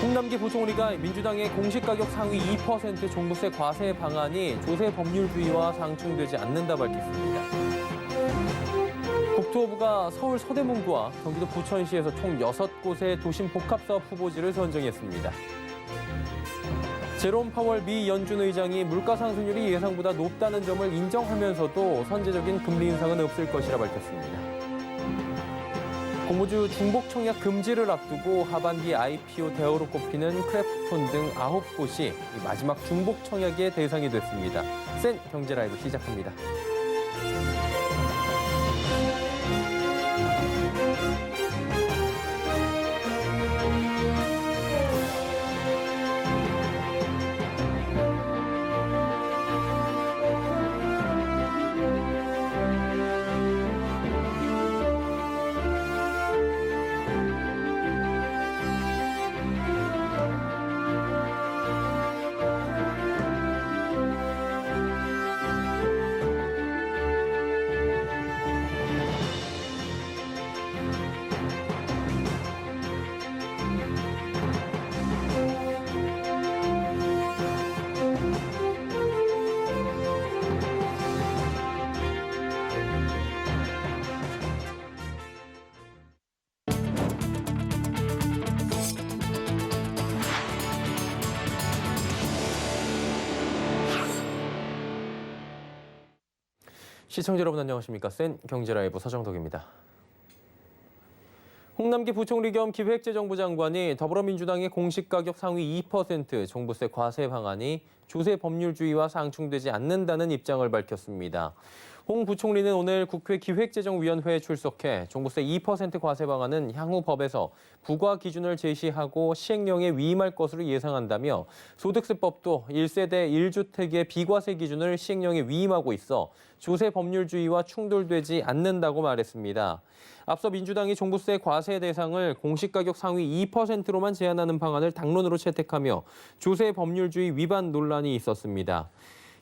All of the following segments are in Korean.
홍남기 부총리가 민주당의 공시가격 상위 2% 종부세 과세 방안이 조세 법률주의와 상충되지 않는다 밝혔습니다. 국토부가 서울 서대문구와 경기도 부천시에서 총 6곳의 도심 복합사업 후보지를 선정했습니다. 제롬 파월 미 연준 의장이 물가 상승률이 예상보다 높다는 점을 인정하면서도 선제적인 금리 인상은 없을 것이라 밝혔습니다. 고무줄 중복 청약 금지를 앞두고 하반기 IPO 대우로 꼽히는 크래프톤 등 9곳이 마지막 중복 청약의 대상이 됐습니다. 센 경제 라이브 시작합니다. 시청자 여러분 안녕하십니까? 센 경제라이브 서정덕입니다. 홍남기 부총리 겸 기획재정부 장관이 더불어민주당의 공시가격 상위 2% 종부세 과세 방안이 조세 법률주의와 상충되지 않는다는 입장을 밝혔습니다. 홍 부총리는 오늘 국회 기획재정위원회에 출석해 종부세 2% 과세 방안은 향후 법에서 부과 기준을 제시하고 시행령에 위임할 것으로 예상한다며 소득세법도 1세대 1주택의 비과세 기준을 시행령에 위임하고 있어 조세 법률주의와 충돌되지 않는다고 말했습니다. 앞서 민주당이 종부세 과세 대상을 공시가격 상위 2%로만 제한하는 방안을 당론으로 채택하며 조세 법률주의 위반 논란이 있었습니다.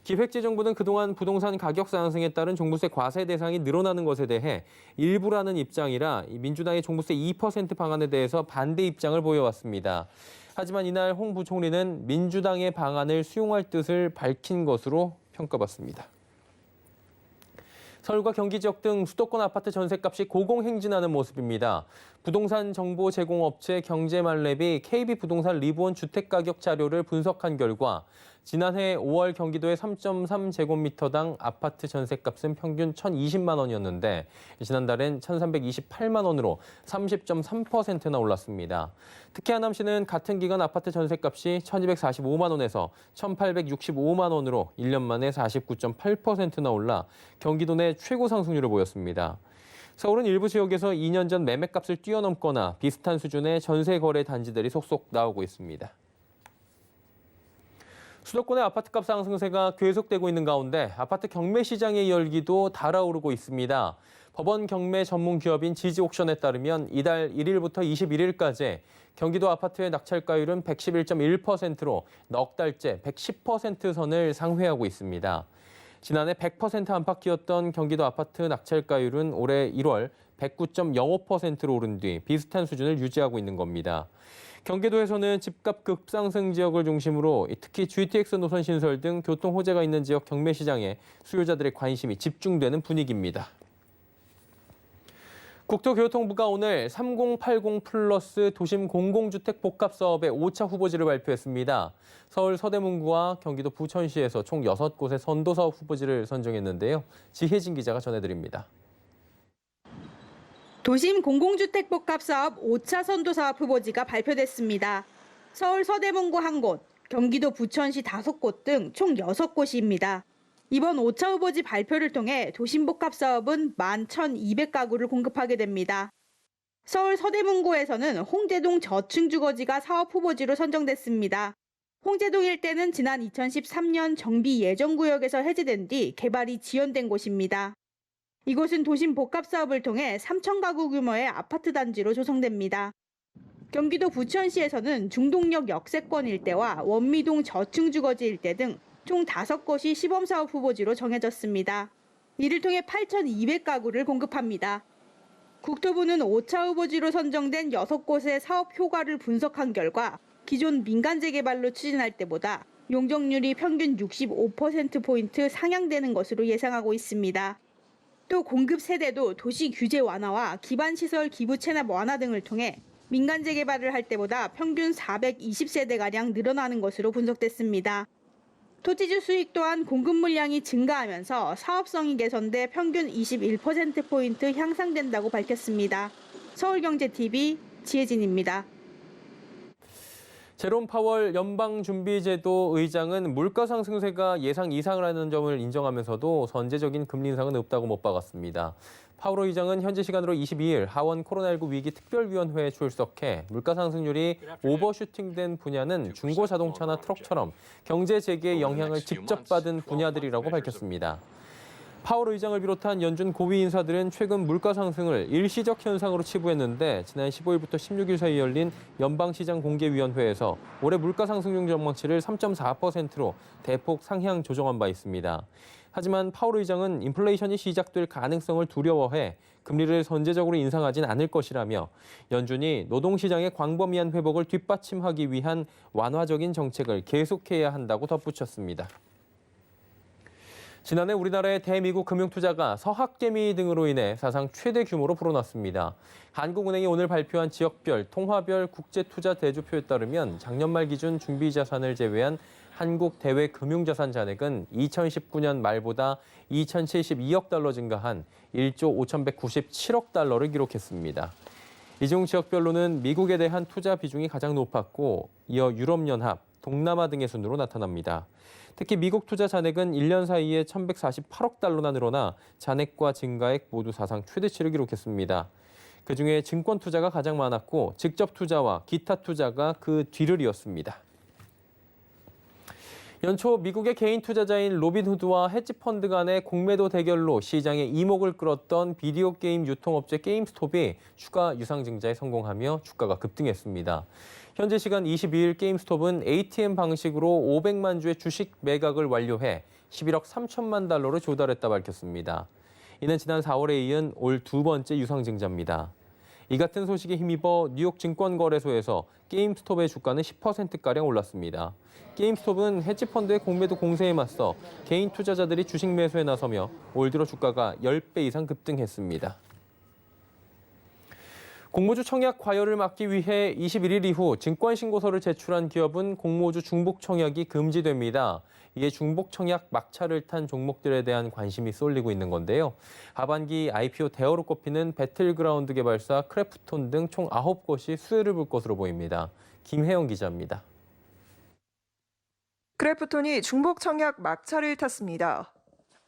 기획재정부는 그동안 부동산 가격 상승에 따른 종부세 과세 대상이 늘어나는 것에 대해 일부라는 입장이라 민주당의 종부세 2% 방안에 대해서 반대 입장을 보여왔습니다. 하지만 이날 홍 부총리는 민주당의 방안을 수용할 뜻을 밝힌 것으로 평가받습니다. 서울과 경기 지역 등 수도권 아파트 전셋값이 고공행진하는 모습입니다. 부동산 정보 제공업체 경제말랩이 KB부동산 리브온 주택가격 자료를 분석한 결과 지난해 5월 경기도의 3.3제곱미터당 아파트 전셋값은 평균 1,020만 원이었는데 지난달엔 1,328만 원으로 30.3%나 올랐습니다. 특히 하남시는 같은 기간 아파트 전셋값이 1,245만 원에서 1,865만 원으로 1년 만에 49.8%나 올라 경기도 내 최고 상승률을 보였습니다. 서울은 일부 지역에서 2년 전 매매값을 뛰어넘거나 비슷한 수준의 전세 거래 단지들이 속속 나오고 있습니다. 수도권의 아파트값 상승세가 계속되고 있는 가운데 아파트 경매 시장의 열기도 달아오르고 있습니다. 법원 경매 전문 기업인 지지옥션에 따르면 이달 1일부터 21일까지 경기도 아파트의 낙찰가율은 111.1%로 넉 달째 110% 선을 상회하고 있습니다. 지난해 100% 안팎이었던 경기도 아파트 낙찰가율은 올해 1월 109.05%로 오른 뒤 비슷한 수준을 유지하고 있는 겁니다. 경기도에서는 집값 급상승 지역을 중심으로 특히 GTX 노선 신설 등 교통 호재가 있는 지역 경매 시장에 수요자들의 관심이 집중되는 분위기입니다. 국토교통부가 오늘 3080 플러스 도심 공공주택 복합사업의 5차 후보지를 발표했습니다. 서울 서대문구와 경기도 부천시에서 총 6곳의 선도사업 후보지를 선정했는데요. 지혜진 기자가 전해드립니다. 도심 공공주택 복합사업 5차 선도사업 후보지가 발표됐습니다. 서울 서대문구 1곳, 경기도 부천시 5곳 등 총 6곳입니다. 이번 5차 후보지 발표를 통해 도심 복합사업은 11,200가구를 공급하게 됩니다. 서울 서대문구에서는 홍제동 저층주거지가 사업 후보지로 선정됐습니다. 홍제동 일대는 지난 2013년 정비 예정구역에서 해제된 뒤 개발이 지연된 곳입니다. 이곳은 도심 복합사업을 통해 3,000가구 규모의 아파트 단지로 조성됩니다. 경기도 부천시에서는 중동역 역세권 일대와 원미동 저층주거지 일대 등 총 5곳이 시범사업 후보지로 정해졌습니다. 이를 통해 8,200가구를 공급합니다. 국토부는 5차 후보지로 선정된 6곳의 사업 효과를 분석한 결과 기존 민간 재개발로 추진할 때보다 용적률이 평균 65%포인트 상향되는 것으로 예상하고 있습니다. 또 공급 세대도 도시 규제 완화와 기반시설 기부 체납 완화 등을 통해 민간 재개발을 할 때보다 평균 420세대가량 늘어나는 것으로 분석됐습니다. 토지주 수익 또한 공급 물량이 증가하면서 사업성이 개선돼 평균 21%포인트 향상된다고 밝혔습니다. 서울경제TV 지혜진입니다. 제롬 파월 연방준비제도 의장은 물가 상승세가 예상 이상이라는 점을 인정하면서도 선제적인 금리 인상은 없다고 못 박았습니다. 파월 의장은 현지 시간으로 22일 하원 코로나19 위기 특별위원회에 출석해 물가 상승률이 오버슈팅된 분야는 중고 자동차나 트럭처럼 경제 재개에 영향을 직접 받은 분야들이라고 밝혔습니다. 파월 의장을 비롯한 연준 고위 인사들은 최근 물가 상승을 일시적 현상으로 치부했는데 지난 15일부터 16일 사이 열린 연방시장 공개위원회에서 올해 물가 상승률 전망치를 3.4%로 대폭 상향 조정한 바 있습니다. 하지만 파월 의장은 인플레이션이 시작될 가능성을 두려워해 금리를 선제적으로 인상하진 않을 것이라며 연준이 노동시장의 광범위한 회복을 뒷받침하기 위한 완화적인 정책을 계속해야 한다고 덧붙였습니다. 지난해 우리나라의 대미국 금융투자가 서학개미 등으로 인해 사상 최대 규모로 불어났습니다. 한국은행이 오늘 발표한 지역별, 통화별 국제투자 대조표에 따르면 작년 말 기준 준비자산을 제외한 한국 대외 금융자산 잔액은 2019년 말보다 2,072억 달러 증가한 1조 5,197억 달러를 기록했습니다. 이 중 지역별로는 미국에 대한 투자 비중이 가장 높았고 이어 유럽연합, 동남아 등의 순으로 나타납니다. 특히 미국 투자 잔액은 1년 사이에 1,148억 달러나 늘어나 잔액과 증가액 모두 사상 최대치를 기록했습니다. 그중에 증권 투자가 가장 많았고 직접 투자와 기타 투자가 그 뒤를 이었습니다. 연초 미국의 개인 투자자인 로빈후드와 헤지펀드 간의 공매도 대결로 시장에 이목을 끌었던 비디오 게임 유통업체 게임스톱이 추가 유상증자에 성공하며 주가가 급등했습니다. 현재 시간 22일 게임스톱은 ATM 방식으로 500만 주의 주식 매각을 완료해 11억 3천만 달러를 조달했다 밝혔습니다. 이는 지난 4월에 이은 올 두 번째 유상증자입니다. 이 같은 소식에 힘입어 뉴욕 증권거래소에서 게임스톱의 주가는 10%가량 올랐습니다. 게임스톱은 헤지펀드의 공매도 공세에 맞서 개인 투자자들이 주식 매수에 나서며 올 들어 주가가 10배 이상 급등했습니다. 공모주 청약 과열을 막기 위해 21일 이후 증권신고서를 제출한 기업은 공모주 중복 청약이 금지됩니다. 이에 중복 청약 막차를 탄 종목들에 대한 관심이 쏠리고 있는 건데요. 하반기 IPO 대어로 꼽히는 배틀그라운드 개발사 크래프톤 등 총 9곳이 수혜를 볼 것으로 보입니다. 김혜영 기자입니다. 크래프톤이 중복 청약 막차를 탔습니다.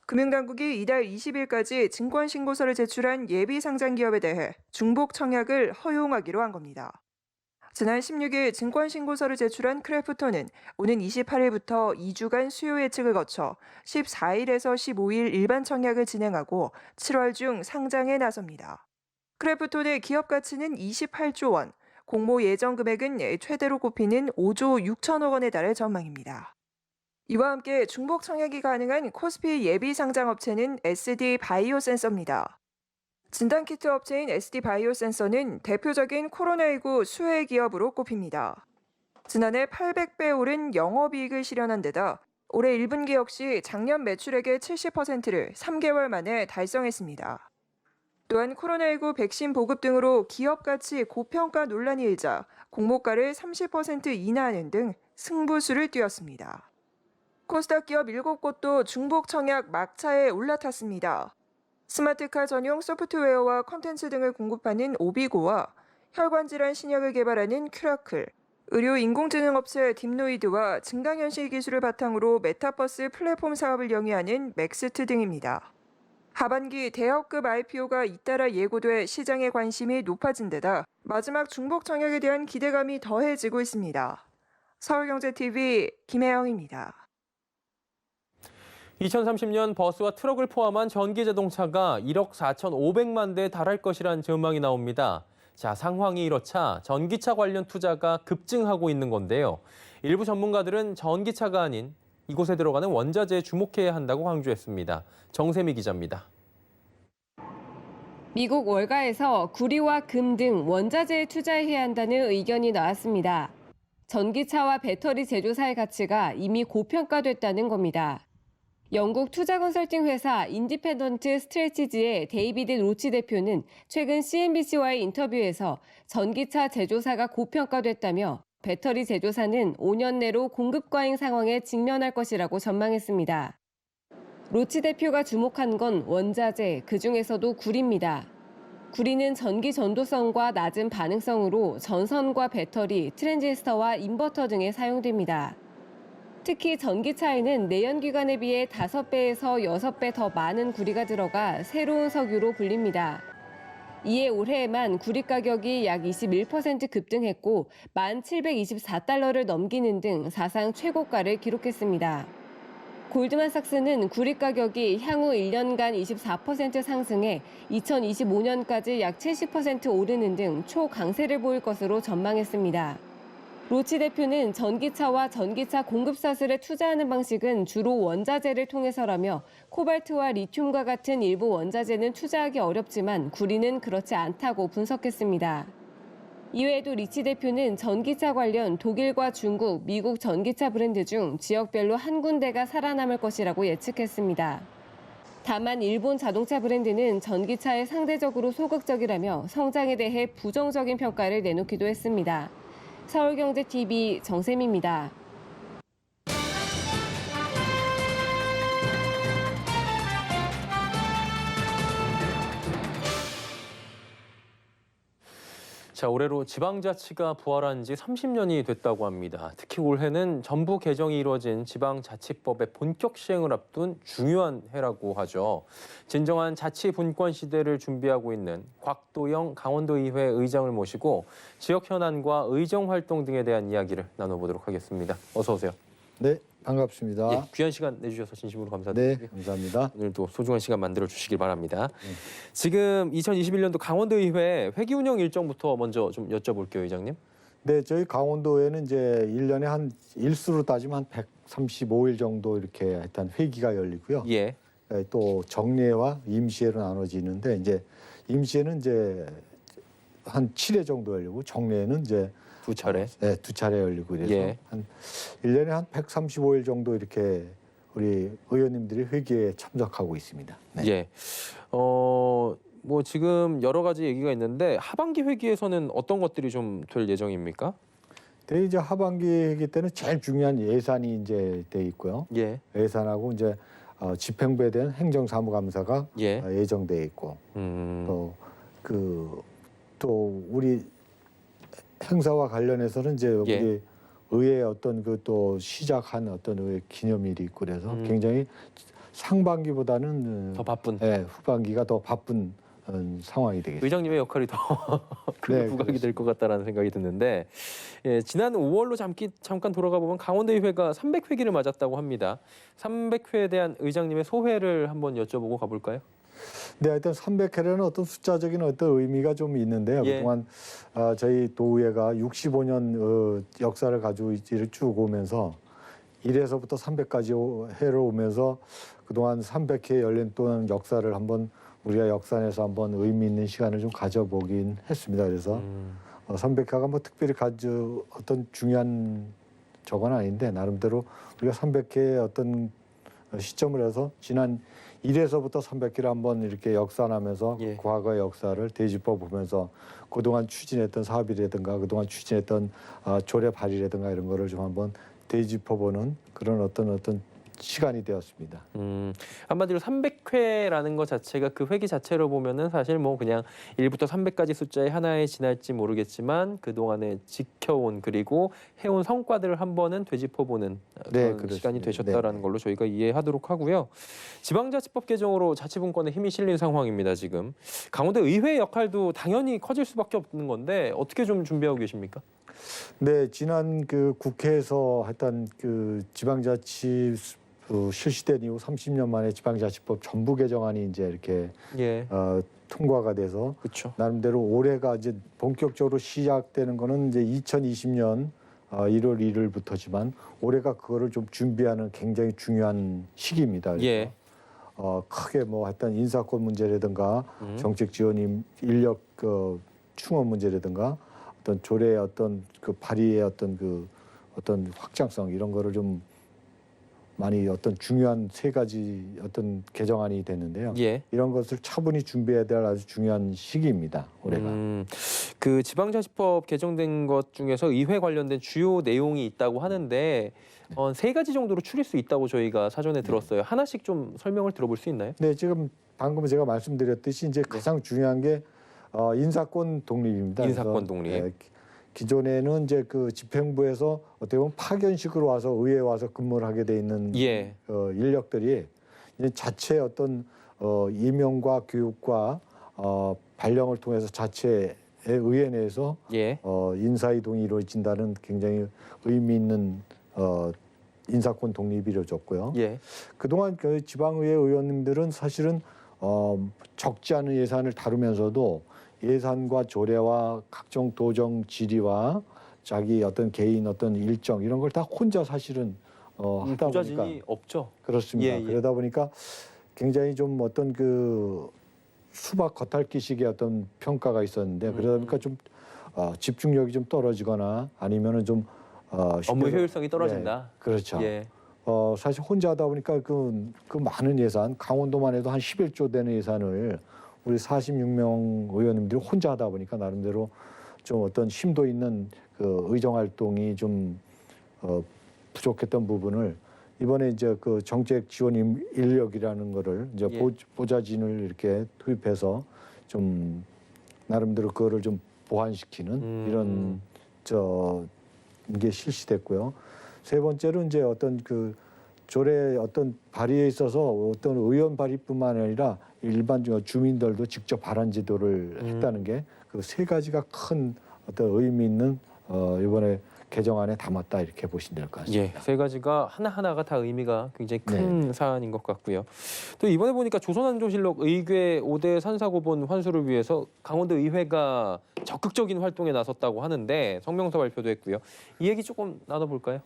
금융당국이 이달 20일까지 증권신고서를 제출한 예비 상장 기업에 대해 중복 청약을 허용하기로 한 겁니다. 지난 16일 증권신고서를 제출한 크래프톤은 오는 28일부터 2주간 수요 예측을 거쳐 14일에서 15일 일반 청약을 진행하고 7월 중 상장에 나섭니다. 크래프톤의 기업 가치는 28조 원, 공모 예정 금액은 최대로 꼽히는 5조 6천억 원에 달할 전망입니다. 이와 함께 중복 청약이 가능한 코스피 예비 상장 업체는 SD 바이오센서입니다. 진단키트 업체인 SD 바이오센서는 대표적인 코로나19 수혜 기업으로 꼽힙니다. 지난해 800배 오른 영업이익을 실현한 데다 올해 1분기 역시 작년 매출액의 70%를 3개월 만에 달성했습니다. 또한 코로나19 백신 보급 등으로 기업 가치 고평가 논란이 일자 공모가를 30% 인하하는 등 승부수를 띄웠습니다. 코스닥 기업 7곳도 중복 청약 막차에 올라탔습니다. 스마트카 전용 소프트웨어와 콘텐츠 등을 공급하는 오비고와 혈관질환 신약을 개발하는 큐라클, 의료 인공지능 업체 딥노이드와 증강현실 기술을 바탕으로 메타버스 플랫폼 사업을 영위하는 맥스트 등입니다. 하반기 대형급 IPO가 잇따라 예고돼 시장의 관심이 높아진 데다 마지막 중복 청약에 대한 기대감이 더해지고 있습니다. 서울경제TV 김혜영입니다. 2030년 버스와 트럭을 포함한 전기 자동차가 1억 4,500만 대에 달할 것이라는 전망이 나옵니다. 자, 상황이 이렇자 전기차 관련 투자가 급증하고 있는 건데요. 일부 전문가들은 전기차가 아닌 이곳에 들어가는 원자재에 주목해야 한다고 강조했습니다. 정세미 기자입니다. 미국 월가에서 구리와 금 등 원자재에 투자해야 한다는 의견이 나왔습니다. 전기차와 배터리 제조사의 가치가 이미 고평가됐다는 겁니다. 영국 투자 컨설팅 회사 인디펜던트 스트래티지의 데이비드 로치 대표는 최근 CNBC와의 인터뷰에서 전기차 제조사가 고평가됐다며 배터리 제조사는 5년 내로 공급 과잉 상황에 직면할 것이라고 전망했습니다. 로치 대표가 주목한 건 원자재, 그중에서도 구리입니다. 구리는 전기 전도성과 낮은 반응성으로 전선과 배터리, 트랜지스터와 인버터 등에 사용됩니다. 특히 전기차에는 내연기관에 비해 5배에서 6배 더 많은 구리가 들어가 새로운 석유로 불립니다. 이에 올해에만 구리 가격이 약 21% 급등했고 1,724달러를 넘기는 등 사상 최고가를 기록했습니다. 골드만삭스는 구리 가격이 향후 1년간 24% 상승해 2025년까지 약 70% 오르는 등 초강세를 보일 것으로 전망했습니다. 로치 대표는 전기차와 전기차 공급사슬에 투자하는 방식은 주로 원자재를 통해서라며 코발트와 리튬과 같은 일부 원자재는 투자하기 어렵지만 구리는 그렇지 않다고 분석했습니다. 이외에도 리치 대표는 전기차 관련 독일과 중국, 미국 전기차 브랜드 중 지역별로 한 군데가 살아남을 것이라고 예측했습니다. 다만 일본 자동차 브랜드는 전기차에 상대적으로 소극적이라며 성장에 대해 부정적인 평가를 내놓기도 했습니다. 서울경제TV 정세미입니다. 자, 올해로 지방자치가 부활한 지 30년이 됐다고 합니다. 특히 올해는 전부 개정이 이루어진 지방자치법의 본격 시행을 앞둔 중요한 해라고 하죠. 진정한 자치 분권 시대를 준비하고 있는 곽도영 강원도의회 의장을 모시고 지역 현안과 의정 활동 등에 대한 이야기를 나눠보도록 하겠습니다. 어서 오세요. 네, 반갑습니다. 예, 귀한 시간 내주셔서 진심으로 감사드리고요. 네, 감사합니다. 오늘도 소중한 시간 만들어 주시길 바랍니다. 지금 2021년도 강원도의회 회기 운영 일정부터 먼저 좀 여쭤볼게요, 의장님. 네, 저희 강원도에는 이제 1년에 한 일수로 따지면 한 135일 정도 이렇게 일단 회기가 열리고요. 예. 또 정례와 임시회로 나눠지는데 이제 임시회는 이제 한 7회 정도 열리고 정례는 이제 두 차례. 네, 두 차례 열리고 그래서 예. 한 1년에 한 135일 정도 이렇게 우리 의원님들이 회기에 참석하고 있습니다. 네. 예. 뭐 지금 여러 가지 얘기가 있는데 하반기 회기에서는 어떤 것들이 좀 될 예정입니까? 네, 이제 하반기 회기 때는 제일 중요한 예산이 이제 돼 있고요. 예. 예산하고 이제 집행부에 대한 행정사무감사가 예. 예정돼 있고 또 우리 행사와 관련해서는 이제 예. 우리 의회 어떤 그 또 시작한 어떤 의회 기념일이 있고 그래서 굉장히 상반기보다는 더 바쁜. 후반기가 더 바쁜 상황이 되겠습니다. 의장님의 역할이 더 크게 네, 부각이 될 것 같다라는 생각이 드는데 지난 5월로 잠깐 돌아가 보면 강원도의회가 300회기를 맞았다고 합니다. 300회에 대한 의장님의 소회를 한번 여쭤보고 가볼까요? 네, 하여튼 300회라는 어떤 숫자적인 어떤 의미가 좀 있는데요. 예. 그동안 저희 도의회가 65년 역사를 가지고 이를 쭉 오면서 1회서부터 300까지 회를 오면서 그동안 300회 열린 동안 역사를 한번 우리가 역산해서 한번 의미 있는 시간을 좀 가져보긴 했습니다. 그래서 300회가 뭐 특별히 어떤 중요한 저건 아닌데 나름대로 우리가 300회의 어떤 시점을 해서 지난 1회서부터 300회를 한번 이렇게 역산하면서 예. 과거의 역사를 되짚어 보면서 그동안 추진했던 사업이라든가 그동안 추진했던 조례 발의라든가 이런 거를 좀 한번 되짚어 보는 그런 어떤 시간이 되었습니다. 한마디로 300회라는 것 자체가 그 회기 자체로 보면은 사실 뭐 그냥 1부터 300까지 숫자의 하나에 지날지 모르겠지만 그동안에 지켜온 그리고 해온 성과들을 한 번은 되짚어보는 그런 그렇습니다. 시간이 되셨다라는 네. 걸로 저희가 이해하도록 하고요. 지방자치법 개정으로 자치분권에 힘이 실린 상황입니다. 지금 강원도 의회 역할도 당연히 커질 수밖에 없는 건데 어떻게 좀 준비하고 계십니까? 네, 지난 그 국회에서 했던 그 지방자치 실시된 이후 30년 만에 지방자치법 전부 개정안이 이제 이렇게 예, 통과가 돼서 그렇죠. 나름대로 올해가 이제 본격적으로 시작되는 거는 이제 2020년 1월 1일부터지만 올해가 그거를 좀 준비하는 굉장히 중요한 시기입니다. 그래서 예. 크게 뭐 하여튼 인사권 문제라든가 정책 지원 인력 충원 문제라든가 어떤 조례의 어떤 그 발의의 어떤 그 어떤 확장성 이런 거를 좀 많이 어떤 중요한 세 가지 어떤 개정안이 됐는데요. 예. 이런 것을 차분히 준비해야 될 아주 중요한 시기입니다. 올해가. 그 지방자치법 개정된 것 중에서 의회 관련된 주요 내용이 있다고 하는데 세 가지 정도로 추릴 수 있다고 저희가 사전에 들었어요. 하나씩 좀 설명을 들어볼 수 있나요? 네, 지금 방금 제가 말씀드렸듯이 이제 가장 중요한 게 인사권 독립입니다. 인사권 그래서, 독립. 기존에는 이제 그 집행부에서 어떻게 보면 파견식으로 와서 의회에 와서 근무를 하게 돼 있는 예. 인력들이 이제 자체 어떤 임용과 교육과 발령을 통해서 자체의 의회 내에서 예. 인사 이동이 이루어진다는 굉장히 의미 있는 인사권 독립이 이루어졌고요. 예. 그동안 그 지방의회 의원님들은 사실은 적지 않은 예산을 다루면서도 예산과 조례와 각종 도정 질의와 자기 어떤 개인 어떤 일정 이런 걸 다 혼자 사실은 하다 보니까 부자진이 없죠. 그렇습니다. 예, 예. 그러다 보니까 굉장히 좀 어떤 그 수박 겉핥기식의 어떤 평가가 있었는데 그러다 보니까 좀 집중력이 좀 떨어지거나 아니면은 좀 업무 효율성이 떨어진다. 네, 그렇죠. 예. 사실 혼자 하다 보니까 그 많은 예산, 강원도만 해도 한 11조 되는 예산을 우리 46명 의원님들이 혼자 하다 보니까 나름대로 좀 어떤 심도 있는 그 의정 활동이 좀 부족했던 부분을 이번에 이제 그 정책 지원 인력이라는 거를 이제 예. 보좌진을 이렇게 투입해서 좀 나름대로 그거를 좀 보완시키는 이런 게 실시됐고요. 세 번째로 이제 어떤 그 조례 어떤 발의에 있어서 어떤 의원 발의뿐만 아니라 일반 주민들도 직접 발안 지도를 했다는 게 그 세 가지가 큰 어떤 의미 있는 이번에 개정안에 담았다 이렇게 보시면 될 것 같습니다. 예, 세 가지가 하나하나가 다 의미가 굉장히 큰 사안인 것 같고요. 또 이번에 보니까 조선왕조실록 의궤 5대 산사고본 환수를 위해서 강원도 의회가 적극적인 활동에 나섰다고 하는데 성명서 발표도 했고요. 이 얘기 조금 나눠볼까요?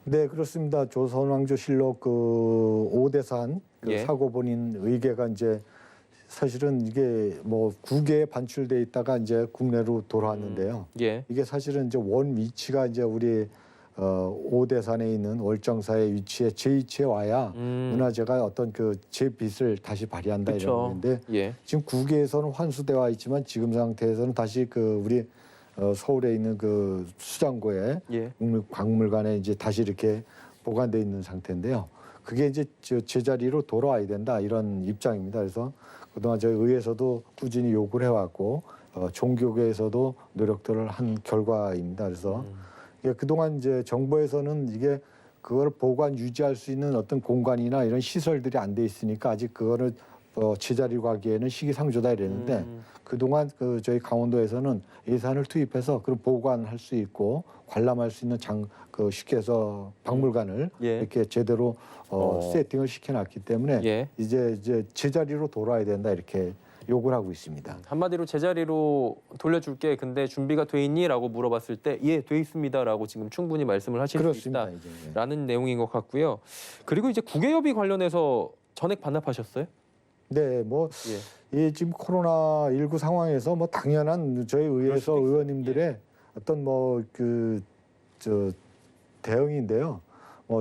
네, 그렇습니다. 조선왕조실록 그 5대산 그 예. 사고본인 의궤가 이제 사실은 이게 뭐 국외에 반출돼 있다가 이제 국내로 돌아왔는데요. 예. 이게 사실은 이제 원 위치가 이제 우리 5대산에 있는 월정사의 위치에 제2치에 와야 문화재가 어떤 그 제 빛을 다시 발휘한다 그쵸. 이런 건데 예. 지금 국외에서는 환수돼 와 있지만 지금 상태에서는 다시 그 우리 서울에 있는 그 수장고에 예. 국립박물관에 이제 다시 이렇게 보관돼 있는 상태인데요. 그게 이제 제자리로 돌아와야 된다 이런 입장입니다. 그래서 그동안 저희 의회에서도 꾸준히 요구를 해왔고 종교계에서도 노력들을 한 결과입니다. 그래서 이게 그동안 이제 정부에서는 이게 그거를 보관 유지할 수 있는 어떤 공간이나 이런 시설들이 안 돼 있으니까 아직 그거를 제자리로 가기에는 시기상조다 이랬는데 그동안 그 저희 강원도에서는 예산을 투입해서 그걸 보관할 수 있고 관람할 수 있는 쉽게 해서 박물관을 예. 이렇게 제대로 세팅을 시켜놨기 때문에 예. 이제 제자리로 돌아야 된다 이렇게 요구를 하고 있습니다. 한마디로 제자리로 돌려줄게. 근데 준비가 돼 있니?라고 물어봤을 때 예, 돼 있습니다라고 지금 충분히 말씀을 하실 수 그렇습니다. 이제. 있다라는 내용인 것 같고요. 그리고 이제 국외협의 관련해서 전액 반납하셨어요? 네, 뭐 예. 이 지금 코로나19 상황에서 뭐 당연한 저희 의회에서 의원님들의 어떤 뭐 대응인데요.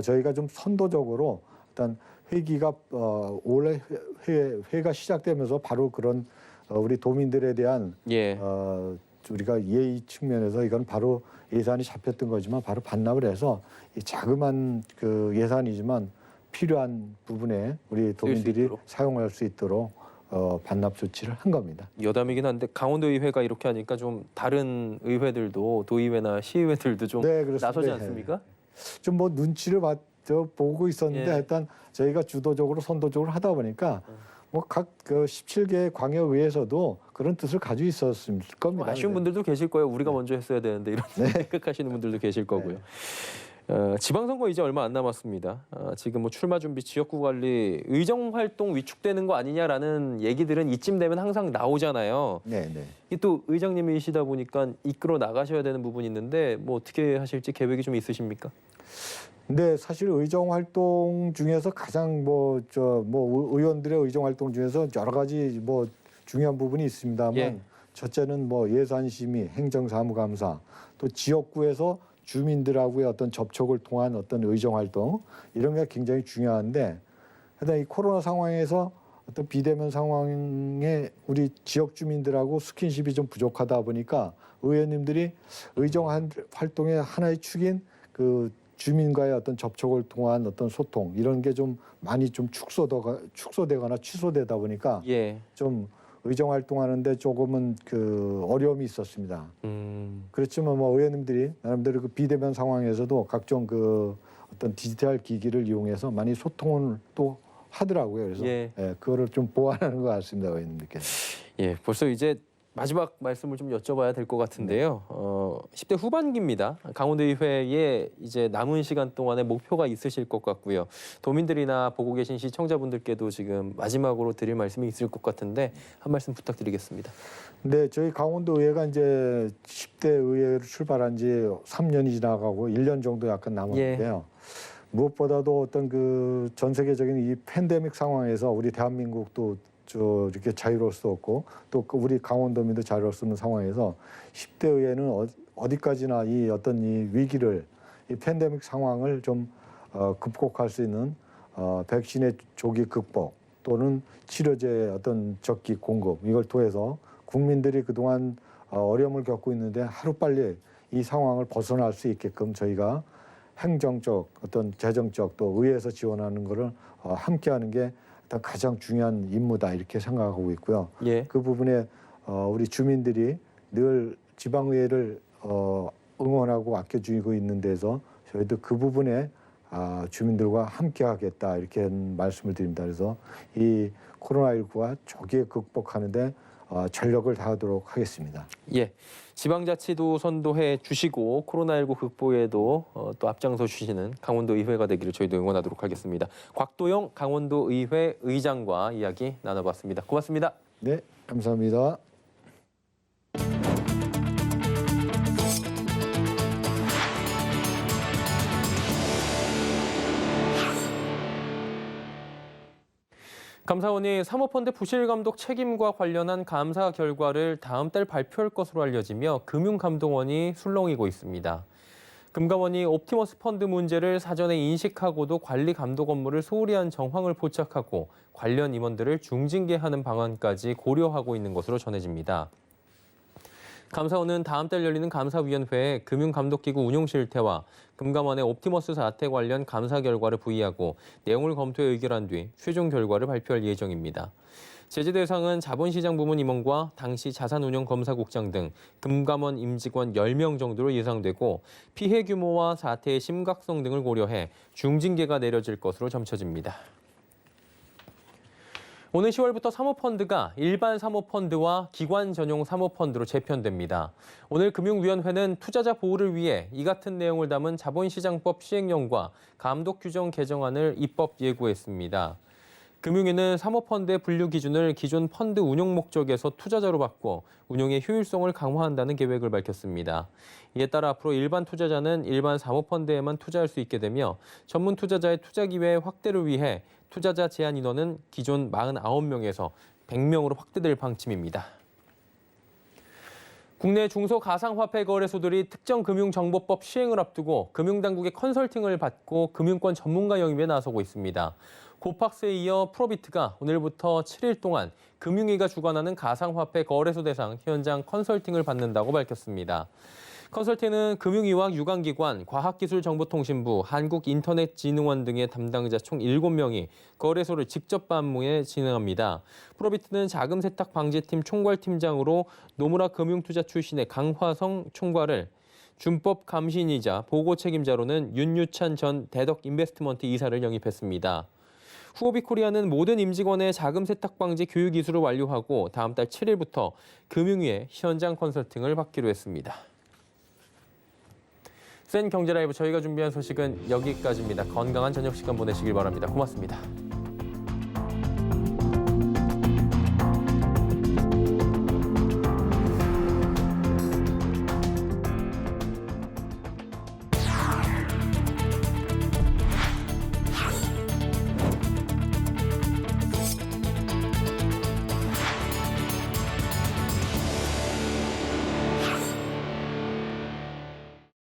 저희가 좀 선도적으로 일단 회기가 올해 회가 시작되면서 바로 그런 우리 도민들에 대한 예. 우리가 예의 측면에서 이건 바로 예산이 잡혔던 거지만 바로 반납을 해서 이 자그만 그 예산이지만 필요한 부분에 우리 도민들이 있도록. 사용할 수 있도록 반납 조치를 한 겁니다. 여담이긴 한데 강원도 의회가 이렇게 하니까 좀 다른 의회들도 도의회나 시의회들도 좀 네, 그렇습니다. 나서지 네. 않습니까? 좀 뭐 눈치를 보고 있었는데 예. 일단 저희가 주도적으로 선도적으로 하다 보니까 뭐 각 그 17개 광역의회에서도 그런 뜻을 가지고 있었을 겁니다. 뭐 아쉬운 분들도 계실 거예요. 우리가 먼저 했어야 되는데 이런 생각하시는 분들도 계실 거고요. 지방선거 이제 얼마 안 남았습니다. 지금 뭐 출마 준비, 지역구 관리, 의정 활동 위축되는 거 아니냐라는 얘기들은 이쯤 되면 항상 나오잖아요. 네, 네. 이게 또 의장님이시다 보니까 이끌어 나가셔야 되는 부분이 있는데 뭐 어떻게 하실지 계획이 좀 있으십니까? 근데 사실 의정 활동 중에서 가장 의원들의 의정 활동 중에서 여러 가지 뭐 중요한 부분이 있습니다만 예. 첫째는 뭐 예산심의, 행정사무감사, 또 지역구에서 주민들하고의 어떤 접촉을 통한 어떤 의정 활동 이런 게 굉장히 중요한데, 일단 이 코로나 상황에서 어떤 비대면 상황에 우리 지역 주민들하고 스킨십이 좀 부족하다 보니까 의원님들이 의정 활동의 하나의 축인 그 주민과의 어떤 접촉을 통한 어떤 소통 이런 게 좀 많이 좀 축소되거나 취소되다 보니까 예. 좀 의정 활동하는데 조금은 그 어려움이 있었습니다. 그렇지만 뭐 의원님들이 나름대로 그 비대면 상황에서도 각종 그 어떤 디지털 기기를 이용해서 많이 소통을 또 하더라고요. 그래서 예. 그거를 좀 보완하는 것 같습니다, 의원님께서. 예, 벌써 이제 마지막 말씀을 좀 여쭤봐야 될 것 같은데요. 10대 후반기입니다. 강원도의회에 이제 남은 시간 동안에 목표가 있으실 것 같고요. 도민들이나 보고 계신 시청자분들께도 지금 마지막으로 드릴 말씀이 있을 것 같은데 한 말씀 부탁드리겠습니다. 네, 저희 강원도의회가 이제 10대 의회로 출발한 지 3년이 지나가고 1년 정도 약간 남았는데요. 무엇보다도 어떤 그 전 세계적인 이 팬데믹 상황에서 우리 대한민국도 이렇게 자유로울 수 없고 또 우리 강원도민도 자유로울 수 없는 상황에서 10대 의회는 어디까지나 이 어떤 이 위기를 이 팬데믹 상황을 좀 극복할 수 있는 백신의 조기 극복 또는 치료제의 어떤 적기 공급 이걸 통해서 국민들이 그동안 어려움을 겪고 있는데 하루빨리 이 상황을 벗어날 수 있게끔 저희가 행정적 어떤 재정적 또 의회에서 지원하는 거를 함께하는 게 일단 가장 중요한 임무다 이렇게 생각하고 있고요. 예. 그 부분에 우리 주민들이 늘 지방의회를 응원하고 아껴주고 있는 데서 저희도 그 부분에 주민들과 함께하겠다 이렇게 말씀을 드립니다. 그래서 이 코로나19와 조기에 극복하는데 전력을 다하도록 하겠습니다. 예, 지방자치도 선도해 주시고 코로나19 극복에도 또 앞장서 주시는 강원도의회가 되기를 저희도 응원하도록 하겠습니다. 곽도영 강원도의회 의장과 이야기 나눠봤습니다. 고맙습니다. 네, 감사합니다. 감사원이 사모펀드 부실감독 책임과 관련한 감사 결과를 다음 달 발표할 것으로 알려지며 금융감독원이 술렁이고 있습니다. 금감원이 옵티머스 펀드 문제를 사전에 인식하고도 관리 감독 업무를 소홀히 한 정황을 포착하고 관련 임원들을 중징계하는 방안까지 고려하고 있는 것으로 전해집니다. 감사원은 다음 달 열리는 감사위원회에 금융감독기구 운용 실태와 금감원의 옵티머스 사태 관련 감사 결과를 부의하고 내용을 검토해 의결한 뒤 최종 결과를 발표할 예정입니다. 제재 대상은 자본시장 부문 임원과 당시 자산운용검사국장 등 금감원 임직원 10명 정도로 예상되고 피해 규모와 사태의 심각성 등을 고려해 중징계가 내려질 것으로 점쳐집니다. 오는 10월부터 사모펀드가 일반 사모펀드와 기관 전용 사모펀드로 재편됩니다. 오늘 금융위원회는 투자자 보호를 위해 이 같은 내용을 담은 자본시장법 시행령과 감독 규정 개정안을 입법 예고했습니다. 금융위는 사모펀드의 분류 기준을 기존 펀드 운용 목적에서 투자자로 바꿔 운용의 효율성을 강화한다는 계획을 밝혔습니다. 이에 따라 앞으로 일반 투자자는 일반 사모펀드에만 투자할 수 있게 되며 전문 투자자의 투자 기회 확대를 위해 투자자 제한 인원은 기존 49명에서 100명으로 확대될 방침입니다. 국내 중소가상화폐 거래소들이 특정금융정보법 시행을 앞두고 금융당국의 컨설팅을 받고 금융권 전문가 영입에 나서고 있습니다. 고팍스에 이어 프로비트가 오늘부터 7일 동안 금융위가 주관하는 가상화폐 거래소 대상 현장 컨설팅을 받는다고 밝혔습니다. 컨설팅은 금융위와 유관기관, 과학기술정보통신부, 한국인터넷진흥원 등의 담당자 총 7명이 거래소를 직접 방문해 진행합니다. 프로비트는 자금세탁 방지팀 총괄팀장으로 노무라 금융투자 출신의 강화성 총괄을, 준법 감시인이자 보고 책임자로는 윤유찬 전 대덕 인베스트먼트 이사를 영입했습니다. 후오비코리아는 모든 임직원의 자금 세탁 방지 교육 이수를 완료하고 다음 달 7일부터 금융위의 현장 컨설팅을 받기로 했습니다. 센 경제라이브 저희가 준비한 소식은 여기까지입니다. 건강한 저녁 시간 보내시길 바랍니다. 고맙습니다.